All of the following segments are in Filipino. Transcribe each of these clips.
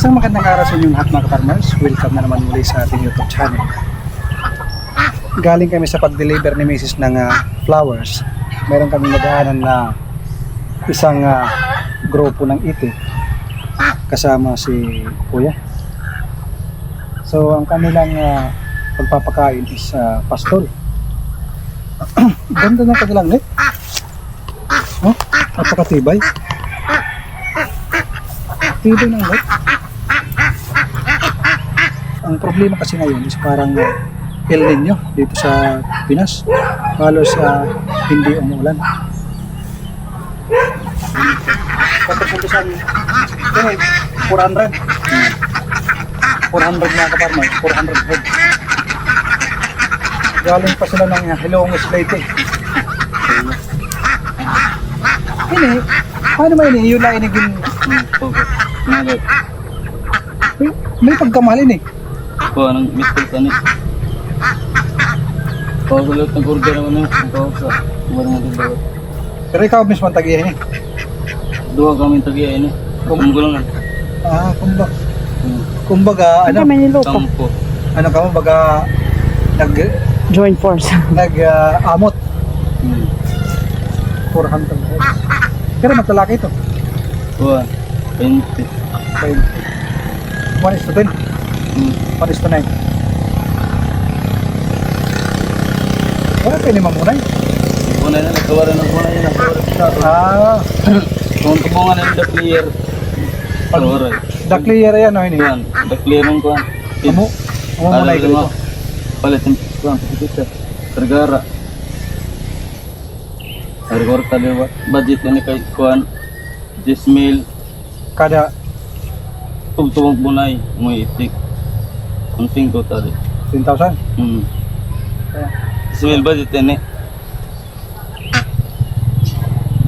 Isang magandang araw sa inyong lahat mga ka-farmers. Welcome na naman muli sa ating YouTube channel. Galing kami sa pag-deliver ni Mrs. ng flowers. Meron kami nadaanan na isang grupo ng itik kasama si Kuya. So ang kanilang pagpapakain is pastol. Ganda ng kanilang net. Oh, napakatibay. Tibay ng net. Ang problema kasi ngayon is parang El Nino dito sa Pinas. Halos hindi umuulan. Pagkasundusan, 400. 400 mga kaparmay, 400 head. Galing pa sila ng Hilongos Leyte. Ini, paano ba ini? Yun lang inigin. May pagkamahalin eh. Po, anong miskel ka ni? Pagulot ng order naman yun. Ito sa marunong din daw. Pero ikaw mismo ang tagihin eh. Duha kami tagiya ini. Kumgulangan. Kumbaga. Kumbaga, ano? Kampo. Ano ka mo, baga Joint force. amot. 400 head. Pero maglalaki ito. Buwan. 20. 1 is to 10. 1 is to 9. Wala pa yung mamunay. Bunay na, nagkawaran ng bunay na. Kung tubungan na yung the clear. Alright. The clear yan, no? Kuhan. The clear ng kuhan. Mamunay ko dito. Palit yung kuhan. Pagkita. Tergara. Tergara taliwa. Budget na ni kay kuhan. 10 mil. Kada Tubong bunay. May itik. Ang 5 tali. 10,000. 10 mil budget yan eh.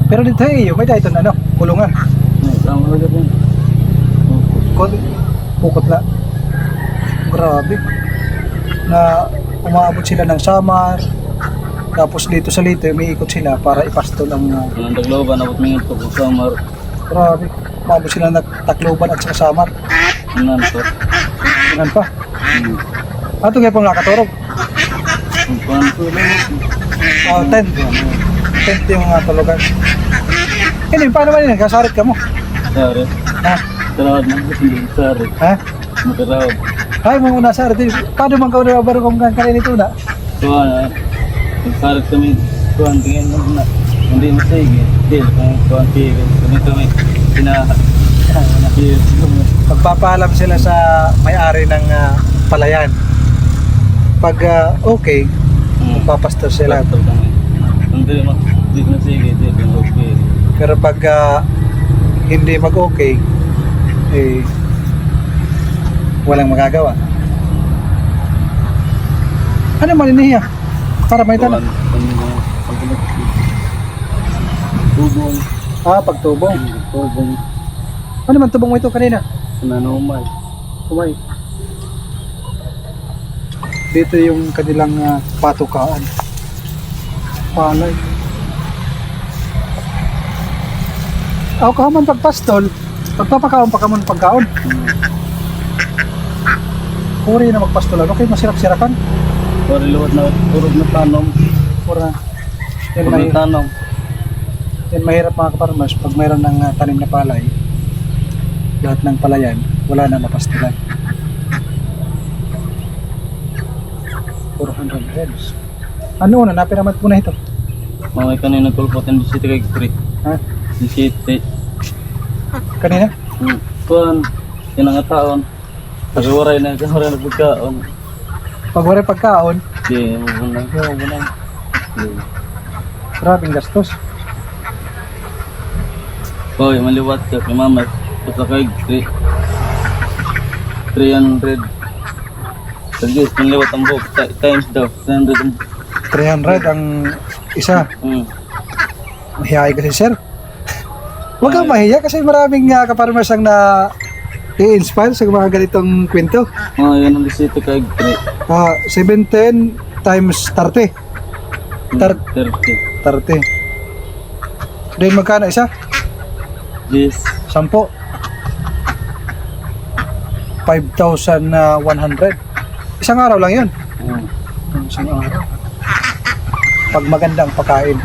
Pero dito may dahil ito na, ano? Kulungan. Sama lagi din. Pukot la. Grabe. Na umaabot sila ng Samar. Tapos dito sa Leyte, umiikot sila para ipastol ang Ang dagloban, abot mingin po kung samar. grabe. Umaabot sila ng Tacloban at saka Samar. Inan po. Ganun pa. Ato ngayon pong nakaturog. Ang kuhan po lang. 10. 10 yung tulugan. Hindi, paano ba yun? Kasarit ka mo. Sari. Ha? Tarawad na. Hindi sari. Ha? Matarawad. Ay, mga una sarit. Paano bang kauna ba kung kankanin ito na? Kuhan na. Nagsarit kami. Kuhan tingin mo na. Hindi masayig eh. Dil. Kung kuhan tigil. Kami sinahat. Magpapaalam sila sa may-ari ng palayan. Pag okay, magpapastor sila. Hindi masayig eh. Dil. Okay. Pero pag hindi mag-okay, eh, walang magagawa. Ano maliniya? Para may tanong. Tubong. Pagtubong. Tubong. Ano man tubong mo ito kanina? Nanumay. Kumay. Dito yung kanilang patukaan. Palay. Ako ka man pagpastol, pagpapakaon pa ka man pagkaon. Puri na magpastolan, okay, masirap-sirapan. Puri luwat na, purog na tanom. Pura. Yan, Purog na tanom. yan mahirap mga kaparmers, pag mayroon ng tanim na palay, lahat ng palayan, wala na mapastolan. 400 heads. Ano na, napiramat po na ito. Mamay kanina tulpotin di city kay Kri. Ha? Di city. Kanina? Kuhan. Yan ang taon. Pag-waray na pagkaon. Pag wala pagkaon, Di, mabunang. grabing gastos. Hoy, maliwat ka kay mama. Ito kay 300. Sagis, maliwat ang buhok. Times daw. 300 ang 300 ang isa. Mahihayi kasi sir. Huwag kang mahiya kasi maraming kaparmers ang i-inspire sa mga ganitong kwento. Yan ang city kay Kri. 710 times 30. 30. 30. Then magkano isa? Yes. 10. 5,100. Isang araw lang yun. Isang araw. Pag magandang pagkain.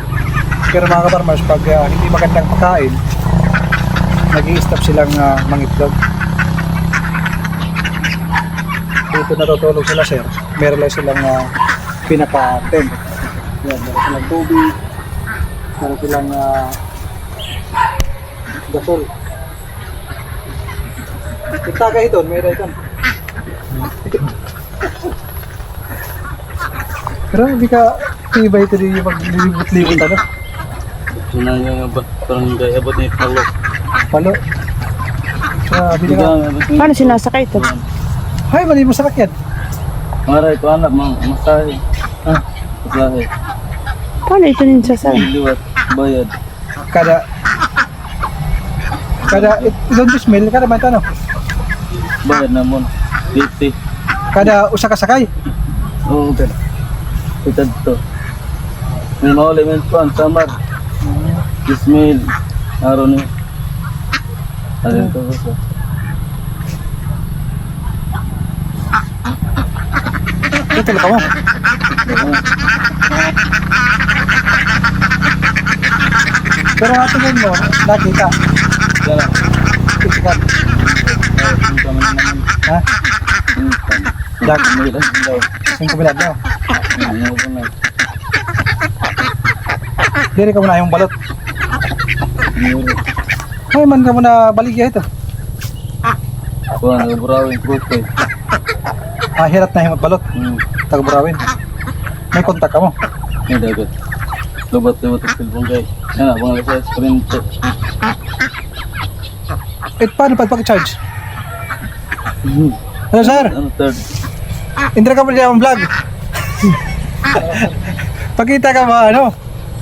Pero mga kaparmers, pag hindi magandang pagkain, nag-i-stop silang mangitlog. Dito natutulog sila, sir. Meron lang silang pinapa-tent. Yan, meron silang tubig. Meron silang gasol. Itagay ito, meron ito. Pero hindi ka tibay ito din yung maglilibot-libot ano? Sinanya nga ba? Parang gaya abot na yung palo. Palo. Sabi Hindi ka, ka Paano sinasakay ito? hay, mali mo sa sakyan. Maray ko anak, masahe. Ah, Masahe. Paano ito ninsasakay? Liwat, bayad. kada, don't smell, kada man ano? Bayad na mo. 50. Kada usa ka sakay. Oo, okay. Itad to. May mauli men po ang samar. Ismail. Araw ni. Arin to po. Ito lang ka mo. Pero nga tingin mo, nakita. Kaya, Itikan. punta mo na naman. Ha? Dak, may ilan daw. Yung kabilad mo. Ano po na. Diri ka muna yung balot. Muro. Ay, man ka muna baligya ito. Kuha, nagburawin ko eh. Hirat na himot balot. Tagaburawin. May kontak ka mo. May dagat. Lubat-lubat ang silbong guys. Yan na, pangalas sa screen to. Paano pag-charge? Ano, sir? Ano third? Indra ka pa dyan ang vlog. Pakita ka ba, ano?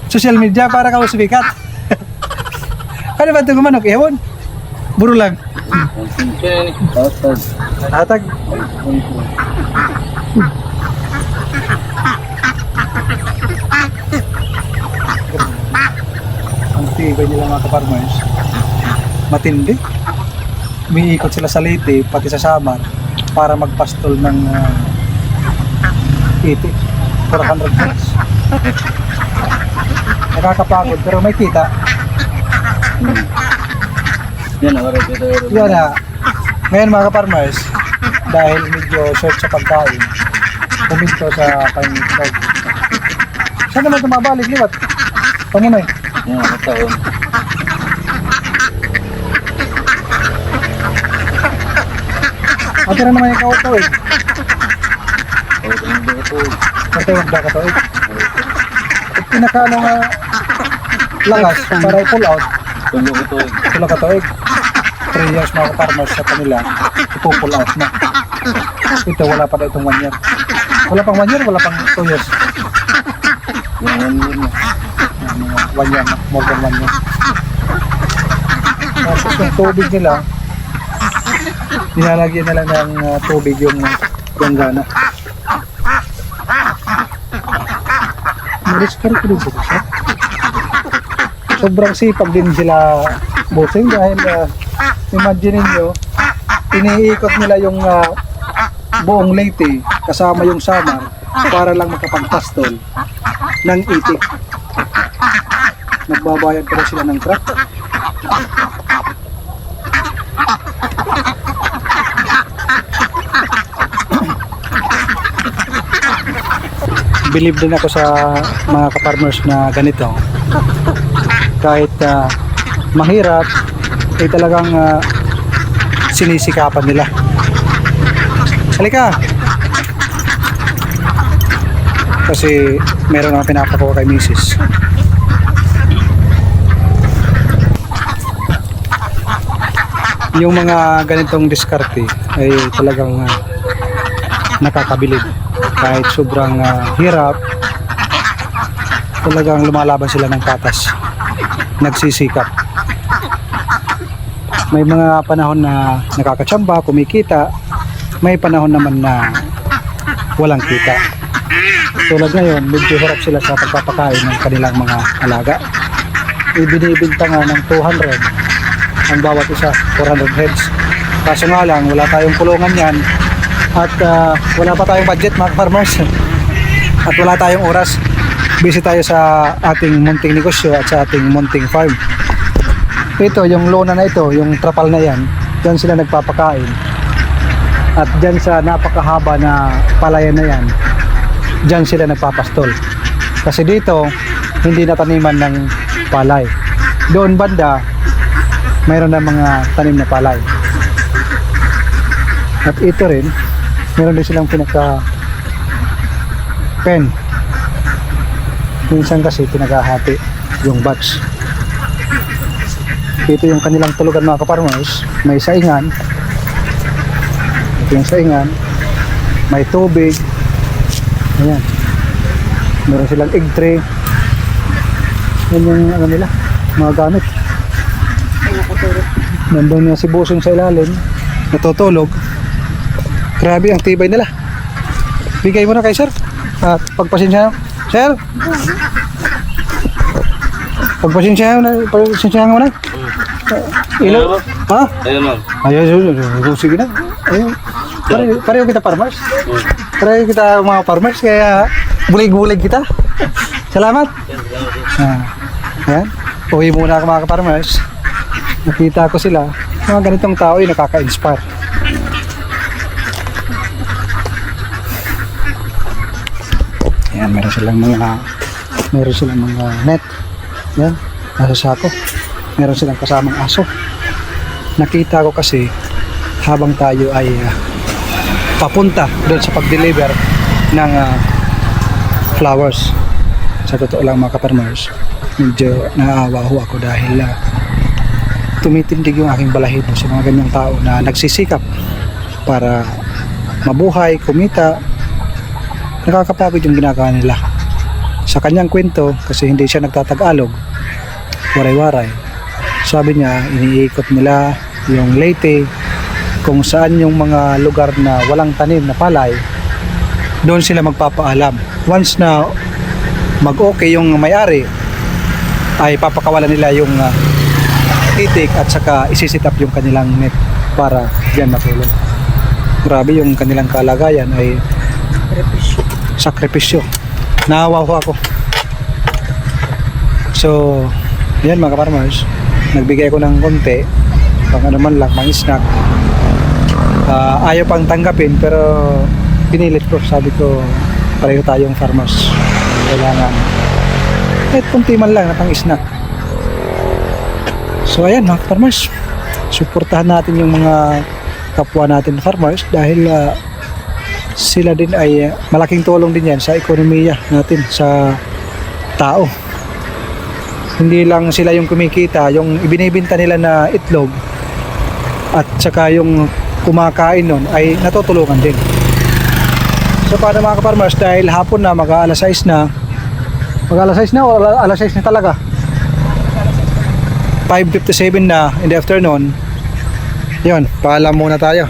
Social media para ka usubikat. Ano ba ito gumanok? Ewan. Buro lang. Okay, third. Atag. Ang tibay nila mga kaparmers. Matindi. Umiikot sila sa Leyte, pati sa Samar, para magpastol ng itik. 400 bucks. Nakakapagod pero may kita. Yan na, oras ito. Yan na. Ngayon mga kaparmers, dahil medyo short sa pagkain, puminto sa pangitlog. Saan naman tumabalik liwat? Pamunay. Yan, mataon. Ate na naman yung kauto eh. O, ito ito. Ate yung da ka to eh. At pinakano nga lakas para i-pull out, Tulog ito. sila ka to eh. 3 years mga farmers sa kanila, ipo-pull out na. Ito wala pa na itong 1 year. Wala pang 1 year, wala pang 2 years. Yan, yun na. 1 year na, more than 1 year. Tapos yung tubig nila, nilalagyan nila ng tubig yung ganggana. Mariskar ko din sila siya. Sobrang sipag din sila bossing dahil imagine niyo iniikot nila yung buong Leyte kasama yung Samar para lang makapagpastol ng itik. Nagbabayad pa rin sila ng truck. Believe din ako sa mga kaparmers na ganito. Kahit mahirap, ay talagang sinisikapan nila. Halika! Kasi meron akong pinapakuha kay Mrs. Yung mga ganitong diskarte ay talagang nakakabilib. Kahit sobrang hirap, talagang lumalaban sila ng patas. Nagsisikap. May mga panahon na nakakatsamba, kumikita. May panahon naman na walang kita. Tulad ngayon, medyo hirap sila sa pagpapakain ng kanilang mga alaga. Ibinibinta nga ng 200 ang bawat isa, 400 heads. Kaso nga lang, wala tayong kulungan yan. At wala pa tayong budget mga farmers. At wala tayong oras. Busy tayo sa ating munting negosyo at sa ating munting farm. Ito, yung lona na ito, yung trapal na yan, dyan sila nagpapakain. At dyan sa napakahaba na palayan na yan, dyan sila nagpapastol. Kasi dito, hindi na taniman ng palay. Doon banda, mayroon na mga tanim na palay. At ito rin, meron din silang pinaka pen. Minsan kasi pinaghahati yung batch. Ito yung kanilang tulugan mga kaparmers. May saingan. Ito yung saingan. May tubig. Ayan. Meron silang egg tray. Yan yung ano nila, mga gamit. Nandun nga si Busong sa ilalim. Natutulog. Grabe ang tibay nila. Bigay mo na kay sir. At pagpasensya sir. Pagpasensya mo na. Ilo? Ha? Ayun ma'am. Ayun, sige na. Ayun. Pareho kita farmers. Pareho kita mga farmers. Kaya bulig-bulig kita. Salamat. Ayan. Uwi muna ako mga farmers. Nakita ko sila. Mga ganitong tao ay nakaka-inspire. Ayan, meron silang mga net. Ayan, nasa sako. Meron silang kasamang aso. Nakita ko kasi habang tayo ay papunta doon sa pag-deliver ng flowers. Sa totoo lang mga kaparmers, medyo naaawa ho ako dahil tumitindig yung aking balahibo sa mga ganyang tao na nagsisikap para mabuhay, kumita. Nakakapagod yung ginagawa nila. Sa kanyang kwento, kasi hindi siya nagtatagalog, waray-waray, sabi niya, iniikot nila yung Leyte, kung saan yung mga lugar na walang tanim na palay, doon sila magpapaalam. Once na mag-okay yung may-ari, ay papakawalan nila yung itik at saka isisit up yung kanilang net para diyan matulog. Grabe yung kanilang kalagayan ay sakripisyo. Naawa ho ako. So, yan mga farmers, nagbigay ko ng konti, pang ano man lang, mga snack. Ayaw pang tanggapin pero pinilit ko, sabi ko pareho tayong farmers, kailangan kahit kunti man lang na pang snack. So ayan mga farmers, suportahan natin yung mga kapwa natin farmers dahil sila din ay malaking tulong din yan sa ekonomiya natin, sa tao. Hindi lang sila yung kumikita, yung ibinibinta nila na itlog at saka yung kumakain nun ay natutulungan din. So paano mga ka-farmers, dahil hapon na, mag-alas 6 na. Mag-alas 6 na o alas 6 na talaga? 5:57 na in the afternoon. Yun, paalam muna tayo.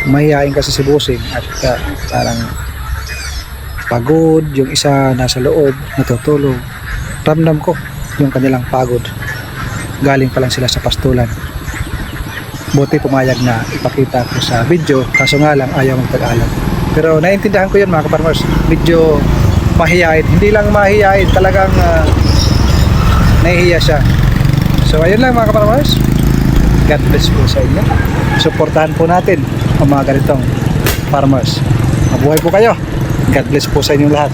Mahihain kasi si Busing at parang pagod. Yung isa nasa loob, natutulog. Ramdam ko yung kanilang pagod. Galing pa lang sila sa pastulan. Buti pumayag na ipakita ko sa video, kaso nga lang ayaw magtag-alam. Pero naiintindihan ko yun mga ka-farmers. Medyo mahihain. Hindi lang mahihain, talagang nahihiya siya. So ayun lang mga ka-farmers. God bless po sa inyo. Suportahan po natin ang mga ganitong farmers. Mabuhay po kayo. God bless po sa inyong lahat.